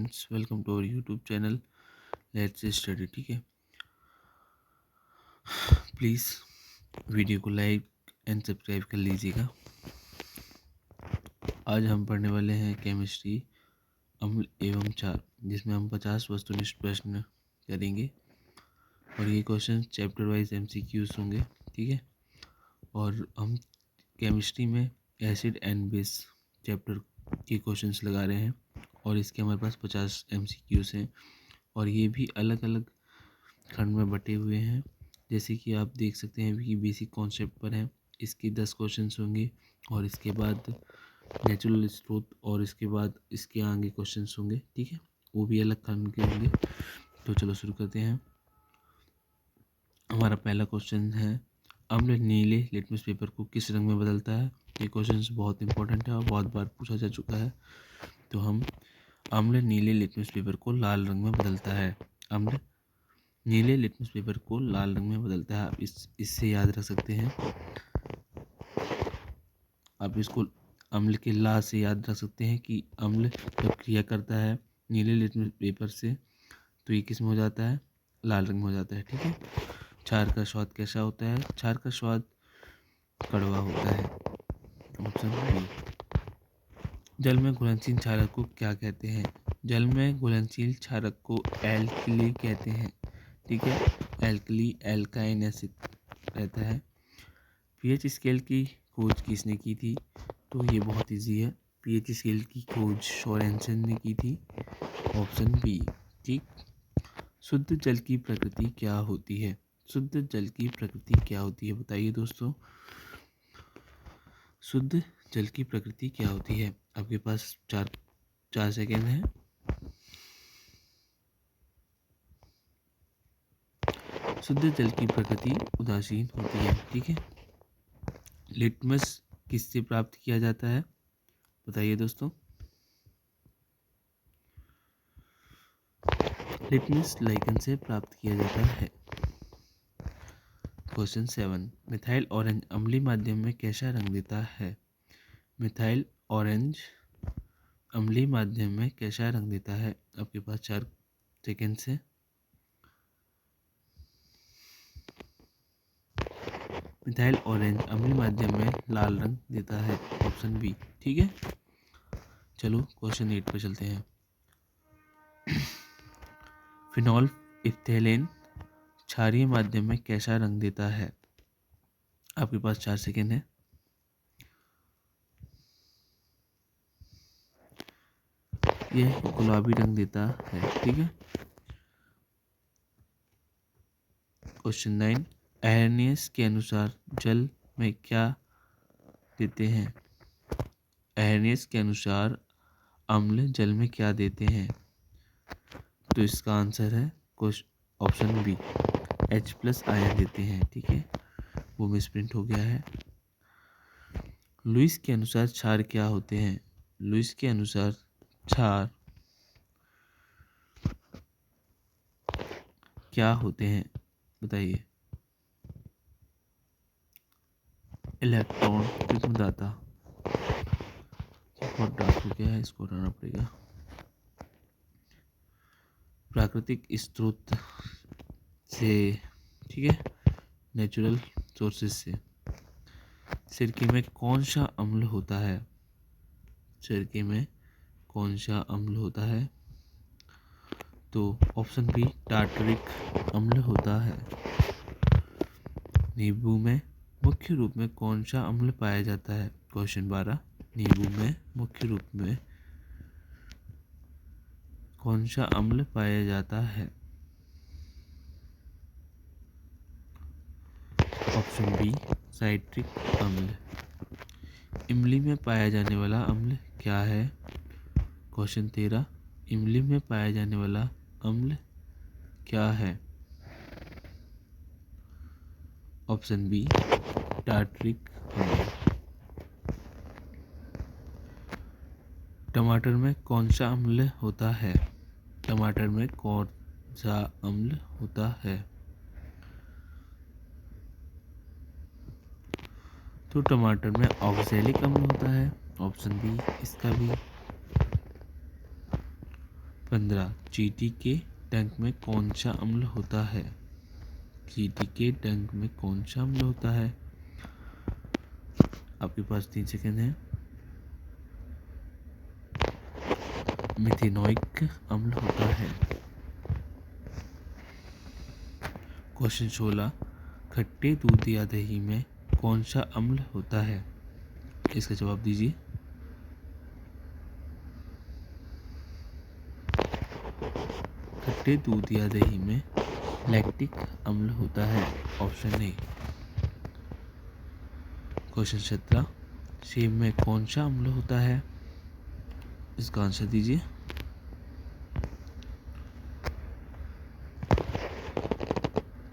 Welcome to our YouTube channel let's study. ठीक है, please video को लाइक एंड सब्सक्राइब कर लीजिएगा। आज हम पढ़ने वाले हैं केमिस्ट्री अम्ल एवं क्षार, जिसमें हम 50 वस्तुनिष्ठ प्रश्न करेंगे और ये क्वेश्चन चैप्टर वाइज MCQs होंगे। ठीक है, और हम केमिस्ट्री में एसिड एंड बेस चैप्टर के क्वेश्चंस लगा रहे हैं और इसके हमारे पास 50 MCQs हैं और ये भी अलग अलग खंड में बटे हुए हैं। जैसे कि आप देख सकते हैं कि बेसिक कॉन्सेप्ट पर है, इसके 10 क्वेश्चंस होंगे और इसके बाद नेचुरल स्रोत और इसके बाद इसके आगे क्वेश्चंस होंगे। ठीक है, वो भी अलग खंड के होंगे। तो चलो शुरू करते हैं। हमारा पहला क्वेश्चन है, अम्ल नीले लिटमस पेपर को किस रंग में बदलता है। ये क्वेश्चन बहुत इंपॉर्टेंट है और बहुत बार पूछा जा चुका है। तो हम अम्ल नीले लिटमस पेपर को लाल रंग में बदलता है। अम्ल नीले लिटमस पेपर को लाल रंग में बदलता है। आप इससे याद रख सकते हैं, आप इसको अम्ल के ला से याद रख सकते हैं कि अम्ल जब क्रिया करता है नीले लिटमस पेपर से तो ये किस में हो जाता है, लाल रंग में हो जाता है। ठीक है, क्षार का स्वाद कैसा होता है। क्षार का स्वाद कड़वा होता है। Option B. जल में घुलनशील क्षारक को क्या कहते हैं। जल में घुलनशील क्षारक को एल्कली कहते हैं। ठीक है, एल्कली एल्काइन एसिड रहता है। पीएच स्केल की खोज किसने की थी। तो ये बहुत इजी है, पीएच स्केल की खोज सोरेनसन ने की थी। Option B. ठीक, शुद्ध जल की प्रकृति क्या होती है। शुद्ध जल की प्रकृति क्या होती है, बताइए दोस्तों। शुद्ध जल की प्रकृति क्या होती है। आपके पास चार सेकेंड है। शुद्ध जल की प्रकृति उदासीन होती है। ठीक है, लिटमस किससे प्राप्त किया जाता है, बताइए दोस्तों। लिटमस लाइकन से प्राप्त किया जाता है। क्वेश्चन 7, मिथाइल ऑरेंज अम्लीय माध्यम में कैसा रंग देता है। मिथाइल ऑरेंज अम्लीय माध्यम में कैसा रंग देता है। आपके पास 4 सेकेंड से। मिथाइल ऑरेंज अम्लीय माध्यम में लाल रंग देता है। Option B. ठीक है, चलो क्वेश्चन 8 पर चलते हैं। फिनॉल इथेलेन क्षारीय माध्यम में कैसा रंग देता है। आपके पास 4 सेकेंड है। यह गुलाबी रंग देता है। ठीक है, क्वेश्चन 9, एर्नियस के अनुसार जल में क्या देते हैं। एर्नियस के अनुसार अम्ल जल में क्या देते हैं। तो इसका आंसर है ऑप्शन बी, H+ आयन देते हैं। ठीक है, वो मिसप्रिंट हो गया है। लुईस के अनुसार क्षार क्या होते हैं। लुईस के अनुसार क्षार क्या होते हैं, बताइए। इलेक्ट्रॉन कृत्मदाता। बहुत डार्क हो गया है, इसको हटाना पड़ेगा। प्राकृतिक स्रोत से, ठीक है, नेचुरल सोर्सेस से। सिरके में कौन सा अम्ल होता है। सिरके में कौन सा अम्ल होता है। तो ऑप्शन बी, टार्टरिक अम्ल होता है। नींबू में मुख्य रूप में कौन सा अम्ल पाया जाता है। क्वेश्चन 12, नींबू में मुख्य रूप में कौन सा अम्ल पाया जाता है। ऑप्शन बी, साइट्रिक अम्ल। इमली में पाया जाने वाला अम्ल क्या है। क्वेश्चन 13, इमली में पाया जाने वाला अम्ल क्या है। ऑप्शन बी, टार्टरिक अम्ल। टमाटर में कौन सा अम्ल होता है। टमाटर में कौन सा अम्ल होता है। तो टमाटर में ऑक्सैलिक अम्ल होता है। ऑप्शन बी इसका भी। 15 चींटी के डंक में कौन सा अम्ल होता है? चींटी के डंक में कौन सा अम्ल होता है? आपके पास 3 सेकंड है। मिथेनोइक अम्ल होता है। क्वेश्चन 16 खट्टे दूध या दही में कौन सा अम्ल होता है? इसका जवाब दीजिए। खट्टे दूध या दही में लैक्टिक अम्ल होता है। Option A. क्वेश्चन 17 सेब में कौन सा अम्ल होता है? इसका आंसर दीजिए।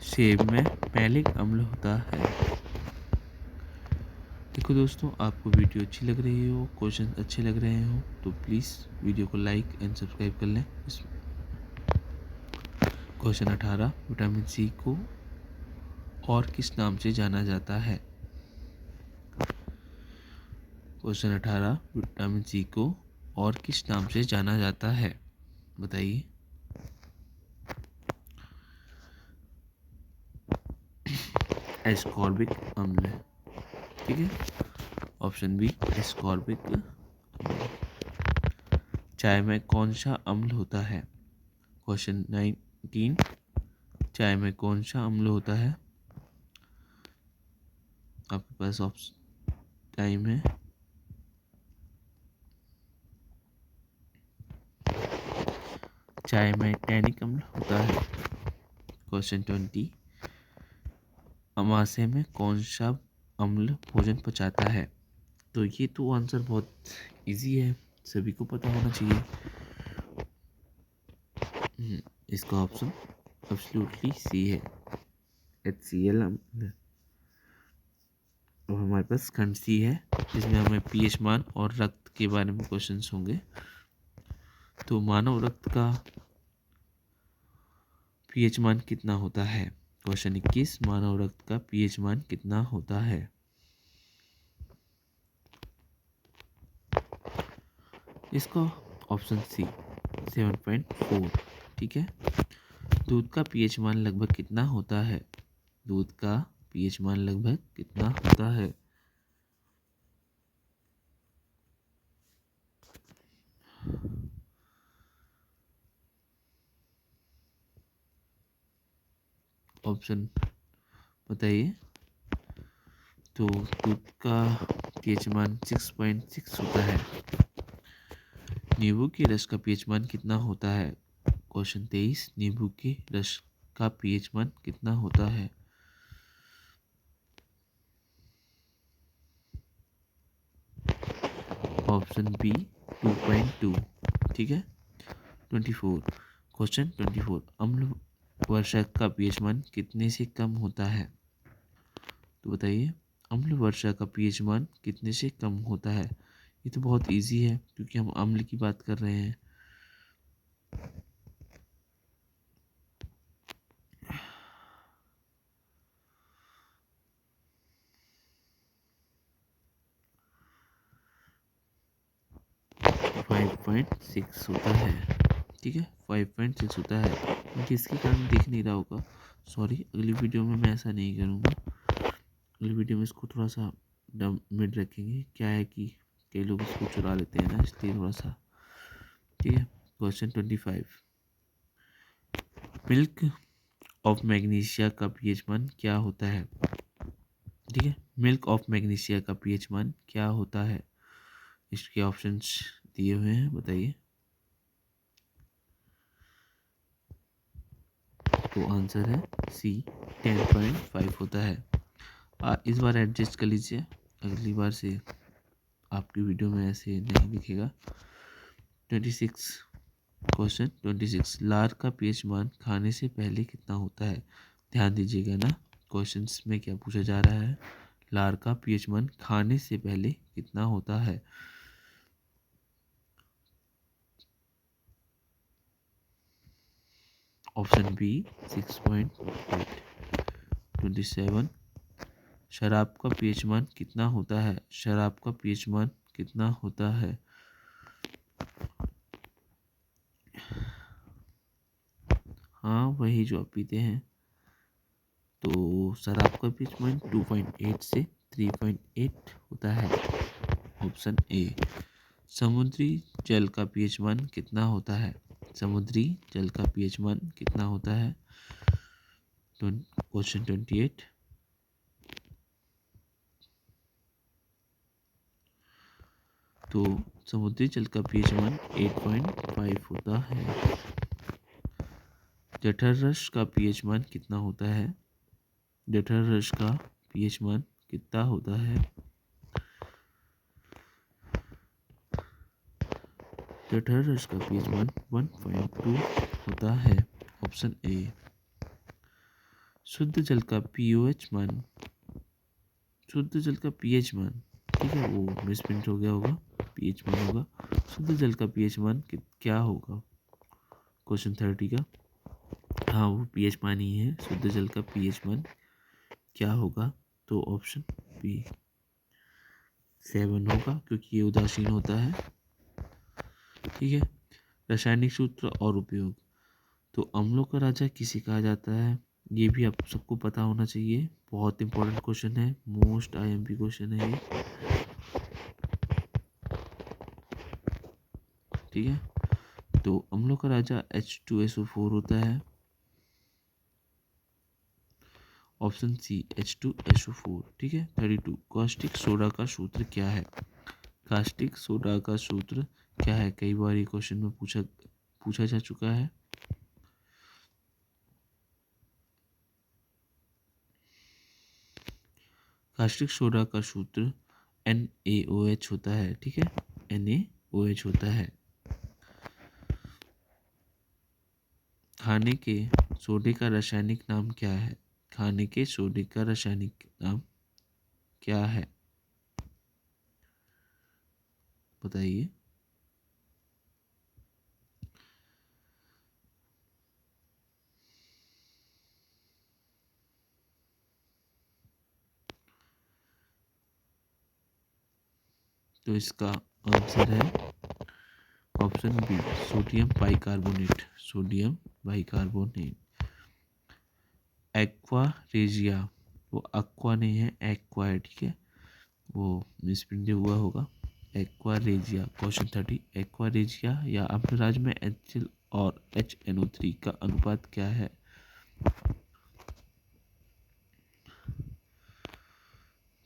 सेब में मैलिक अम्ल होता है। देखो दोस्तों, आपको वीडियो अच्छी लग रही हो, क्वेश्चन अच्छे लग रहे हो तो प्लीज़ वीडियो को लाइक एंड सब्सक्राइब कर लें। क्वेश्चन 18 विटामिन सी को और किस नाम से जाना जाता है? क्वेश्चन 18 विटामिन सी को और किस नाम से जाना जाता है? बताइए। एस्कॉर्बिक अम्ल। ठीक है, ऑप्शन बी एस्कॉर्बिक अम्ल। चाय में कौन सा अम्ल होता है? क्वेश्चन 19 चाय में कौन सा अम्ल होता है? आपके पास ऑप्शन टाइम है। चाय में टैनिक अम्ल होता है। क्वेश्चन 20 अमाशय में कौन सा अम्ल भोजन पचाता है? तो ये तो आंसर बहुत इजी है, सभी को पता होना चाहिए। इसका ऑप्शन एब्सोल्युटली सी है, HCl अम्ल। और हमारे पास खंड सी है जिसमें हमें pH मान और रक्त के बारे में क्वेश्चंस होंगे। तो मानव रक्त का pH मान कितना होता है? क्वेश्चन 21 मानव रक्त का pH मान कितना होता है? इसका ऑप्शन सी 7.4। ठीक है। दूध का pH मान लगभग कितना होता है? दूध का pH मान लगभग कितना होता है? ऑप्शन बताइए। तो दूध का pH मान 6.6 होता है। नींबू के रस का pH मान कितना होता है? क्वेश्चन 23 नींबू के रस का pH मान कितना होता है? Option B 2.2। ठीक है। 24 क्वेश्चन 24 अम्ल वर्षा का pH मान कितने से कम होता है? तो बताइए, अम्ल वर्षा का pH मान कितने से कम होता है? ये तो बहुत इजी है क्योंकि हम अम्ल की बात कर रहे हैं। फाइव पॉइंट सिक्स होता है। ठीक है, 5.6 होता है। जिसके कारण दिख नहीं रहा होगा, सॉरी। अगली वीडियो में मैं ऐसा नहीं करूँगा। अगली वीडियो में इसको थोड़ा सा डम मिड रखेंगे। क्या है कि कई लोग इसको चुरा लेते हैं ना, इसलिए थोड़ा सा। ठीक है। क्वेश्चन 25 मिल्क ऑफ मैग्नीशिया का pH मान क्या होता है? ठीक है, मिल्क ऑफ मैग्नीशिया का pH मान क्या होता है? इसके ऑप्शंस दिए हुए हैं, बताइए। तो आंसर है सी 10.5 होता है। इस बार एडजस्ट कर लीजिए, अगली बार से आपकी वीडियो में ऐसे नहीं दिखेगा। 26 क्वेश्चन 26 लार का pH मान खाने से पहले कितना होता है? ध्यान दीजिएगा ना, क्वेश्चंस में क्या पूछा जा रहा है। लार का pH मान खाने से पहले कितना होता है? Option B 6.8। 27 शराब का pH मान कितना होता है? शराब का pH मान कितना होता है? हाँ वही जो आप पीते हैं। तो शराब का पीएच मान 2.8 से 3.8 होता है। Option A. समुद्री जल का पीएच मान कितना होता है? समुद्री जल का पीएच मान कितना होता है? क्वेश्चन 28। तो समुद्री जल का पीएच मान 8.5 होता है। जठर रस का पीएच मान कितना होता है? जठर रस का पीएच मान कितना होता है? जठर रस का पीएच मान 1.2 होता है। Option A. शुद्ध जल का पीओएच मान, शुद्ध जल का पीएच मान, ठीक है वो मिसप्रिंट हो गया होगा, पीएच मान होगा। शुद्ध जल का पीएच मान क्या होगा? क्वेश्चन 30 का। हाँ वो पीएच मान ही है। शुद्ध जल का पीएच मान क्या होगा? तो ऑप्शन बी 7 होगा, क्योंकि ये उदासीन होता है। ठीक है। रासायनिक सूत्र और उपयोग। तो अम्लों का राजा किसे कहा जाता है? ये भी आप सबको पता होना चाहिए, बहुत इंपॉर्टेंट क्वेश्चन है, मोस्ट आईएमपी क्वेश्चन है ये। ठीक है। तो अम्लों का राजा H2SO4 होता है। Option C H2SO4। ठीक है। 32। कास्टिक सोडा का सूत्र क्या है? कास्टिक सोडा का सूत्र क्या है? कई बार ये क्वेश्चन में पूछा जा चुका है। कास्टिक सोडा का सूत्र NaOH होता है। ठीक है, NaOH होता है। खाने के सोडे का रासायनिक नाम क्या है? खाने के सोडे का रासायनिक नाम क्या है? बताइए। तो इसका आंसर है option B, sodium bicarbonate. Sodium bicarbonate. Aqua regia, वो अक्वा नहीं है, एक्वा है। ठीक है, वो मिसप्रिंट हुआ होगा। Aqua regia. Question 30। Aqua regia या अम्लराज में HCl और HNO3 का अनुपात क्या है?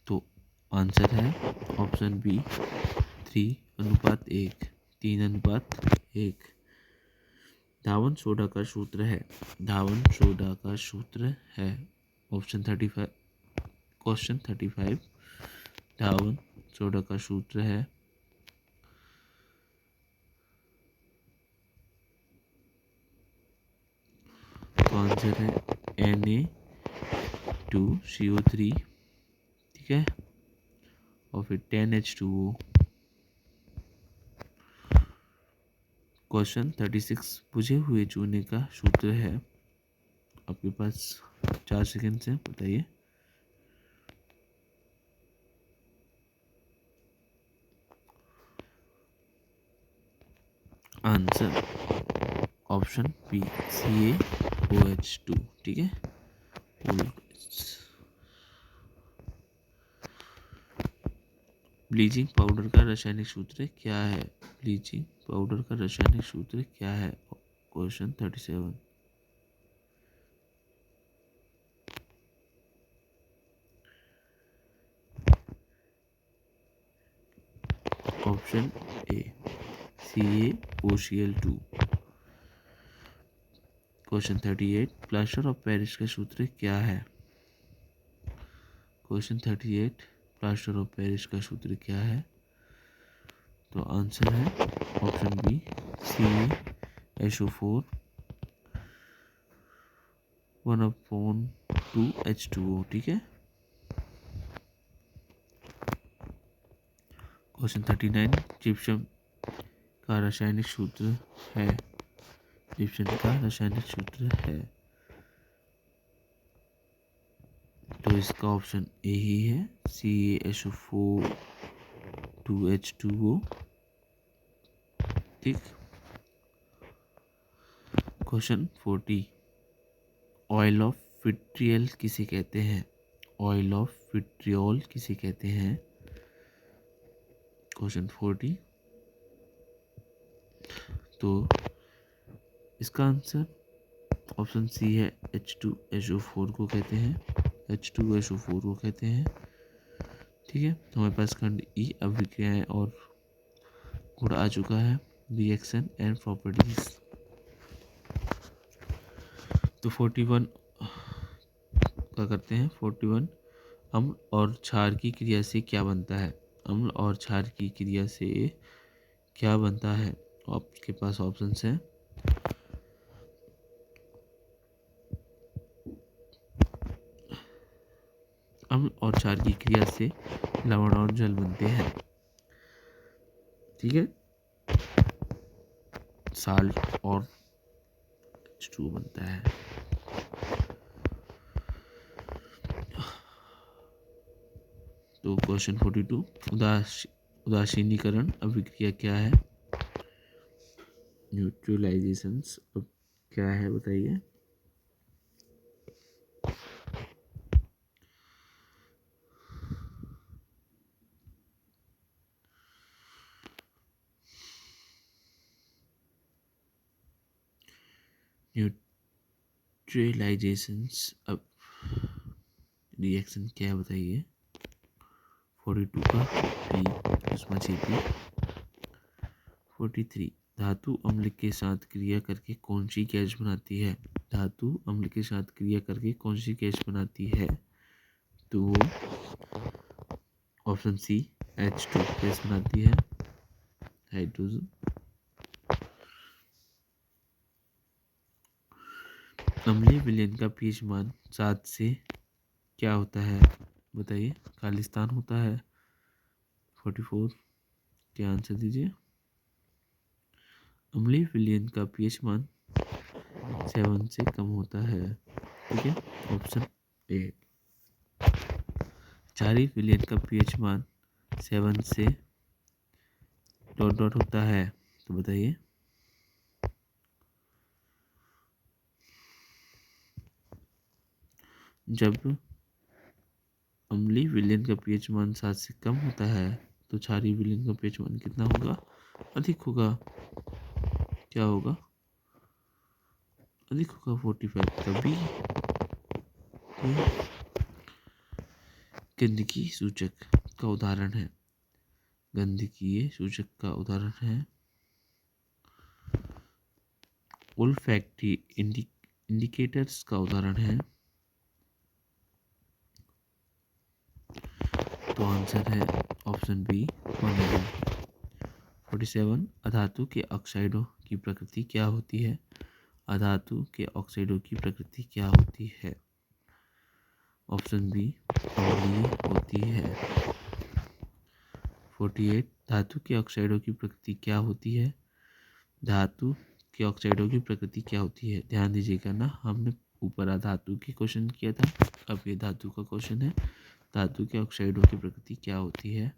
तो आंसर है ऑप्शन बी 3:1, 3:1। धावन सोडा का सूत्र है, धावन सोडा का सूत्र है। ऑप्शन 35। क्वेश्चन 35। धावन सोडा का सूत्र है। तो आंसर है Na2CO3। ठीक है, और फिर 10H2O। क्वेश्चन 36। बुझे हुए चूने का सूत्र है। आपके पास 4 सेकेंड से बताइए। Answer option B CaOH2। ठीक है। ब्लीचिंग पाउडर का रासायनिक सूत्र क्या है? ब्लीचिंग पाउडर का रासायनिक सूत्र क्या है? Question 37। Option A CaOCl2। Question 38। Plaster of Paris का सूत्र क्या है? क्वेश्चन 38। प्लास्टर ऑफ पेरिस का सूत्र क्या है? तो आंसर है ऑप्शन बी CaSO4 1/2H2O। ठीक है। क्वेश्चन 39। जिप्सम का रासायनिक सूत्र है। जिप्सम का रासायनिक सूत्र है। तो इसका ऑप्शन ए ही है, CaSO4 2H2O। ठीक। क्वेश्चन 40। ऑयल ऑफ विट्रियल किसे कहते हैं? ऑयल ऑफ विट्रियोल किसे कहते हैं? क्वेश्चन 40। तो इसका आंसर ऑप्शन सी है, H2SO4 को कहते हैं। H2SO4 को कहते हैं। ठीक है, तो हमारे पास खंड ई अभिक्रियाएं और गुण आ चुका है, रिएक्शन एंड प्रॉपर्टीज। तो 41 का करते हैं। 41 अम्ल और क्षार की क्रिया से क्या बनता है? अम्ल और क्षार की क्रिया से क्या बनता है? आपके पास ऑप्शंस हैं। अम्ल और क्षार की क्रिया से लवण और जल बनते हैं। ठीक है, साल्ट और H2 बनता है। तो क्वेश्चन 42 उदासीनीकरण अभिक्रिया क्या है? न्यूट्रलाइजेशंस अब क्या है बताइए? न्यूट्रलाइजेशंस अब रिएक्शन क्या है बताइए? 42 का पी उसमें चीपी। 43 धातु अम्ल के साथ क्रिया करके कौन सी गैस बनाती है? धातु अम्ल के साथ क्रिया करके कौन सी गैस बनाती है? तो वो ऑप्शन सी H2 गैस बनाती है, हाइड्रोजन। अम्लीय विलयन का पीएच मान 7 से क्या होता है बताइए? खालिस्तान होता है। 44 क्या आंसर दीजिए? अम्लीय विलयन का पीएच मान 7 से कम होता है। ठीक है, ऑप्शन ए। क्षारीय विलयन का पीएच मान 7 से डॉट डॉट होता है, तो बताइए? जब अम्लीय विलयन का पीएच मान 7 से कम होता है तो क्षारीय विलयन का पीएच मान कितना होगा? अधिक होगा। क्या होगा? अधिक होगा, 45। तभी गंधकीय सूचक का उदाहरण है। गंधकीय सूचक का उदाहरण है ओल्फैक्टरी इंडिकेटर्स का उदाहरण है। तो आंसर है ऑप्शन बी 111। 47 अधातु के ऑक्साइडों की प्रकृति क्या होती है? अधातु के ऑक्साइडों की प्रकृति क्या होती है? ऑप्शन बी अम्लीय होती है। 48 धातु के ऑक्साइडों की प्रकृति क्या होती है? धातु के ऑक्साइडों की प्रकृति क्या होती है? ध्यान दीजिएगा ना, हमने ऊपर धातु के क्वेश्चन किया था, अब ये धातु का क्वेश्चन है। धातु के ऑक्साइडों की प्रकृति क्या होती है?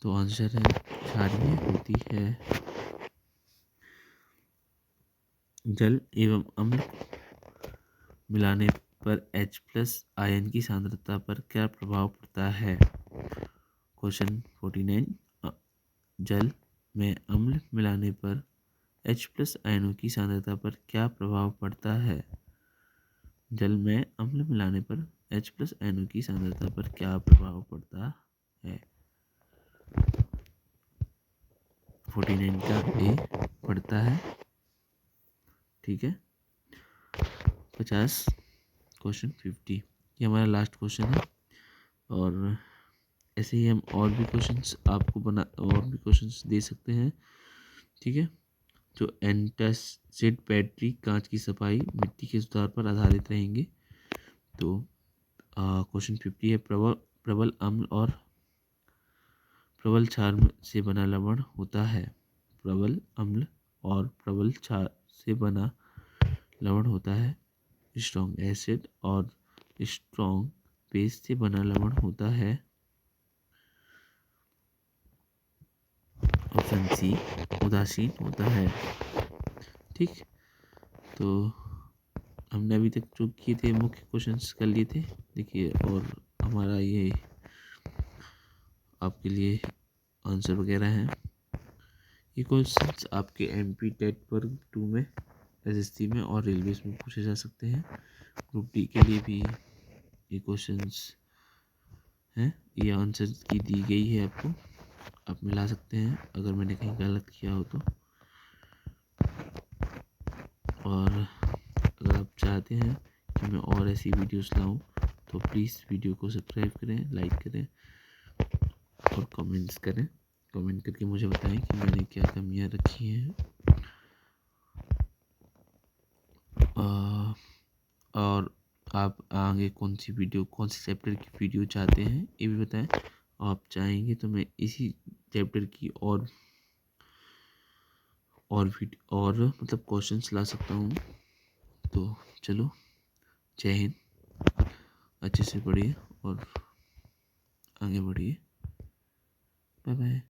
तो आंसर है क्षारीय होती है। जल एवं अम्ल मिलाने पर H+ आयन की सांद्रता पर क्या प्रभाव पड़ता है? क्वेश्चन 49 जल में अम्ल मिलाने पर H+ आयनों की सांद्रता पर क्या प्रभाव पड़ता है? जल में अम्ल मिलाने पर H+ आयनों की सांद्रता पर क्या प्रभाव पड़ता है? 49 का ए पड़ता है। ठीक है, 50 क्वेश्चन 50 ये हमारा लास्ट क्वेश्चन है। और ऐसे ही हम और भी क्वेश्चंस आपको और भी क्वेश्चंस दे सकते हैं। ठीक है, जो एंटासिड बैटरी कांच की सफाई मिट्टी के सुधार पर आधारित रहेंगे। तो क्वेश्चन 50 है प्रबल अम्ल और प्रबल क्षार से बना लवण होता है। प्रबल अम्ल और प्रबल क्षार से बना लवण होता है। स्ट्रॉन्ग एसिड और स्ट्रॉन्ग बेस से बना लवण होता है। ऑप्शन सी उदासीन होता है। ठीक, तो हमने अभी तक जो किए थे मुख्य क्वेश्चंस कर लिए थे, देखिए। और हमारा ये आपके लिए आंसर वगैरह हैं। ये क्वेश्चंस आपके MP टेट पर 2 में, SSC में और रेलवेज में पूछे जा सकते हैं। ग्रुप डी के लिए भी ये क्वेश्चंस हैं, ये आंसर की दी गई है आपको, आप मिला सकते हैं अगर मैंने कहीं गलत किया हो तो। और अगर आप चाहते हैं कि मैं और ऐसी वीडियोस लाऊं तो प्लीज़ वीडियो को सब्सक्राइब करें, लाइक करें और कमेंट्स करें। कमेंट करके मुझे बताएं कि मैंने क्या कमियां रखी हैं। और आप आगे कौन सी वीडियो, कौन से चैप्टर की वीडियो चाहते हैं ये भी बताएं। आप चाहेंगे तो मैं इसी चैप्टर की और मतलब क्वेश्चंस ला सकता हूँ। तो चलो, जय हिंद, अच्छे से पढ़िए और आगे बढ़िए। Bye bye.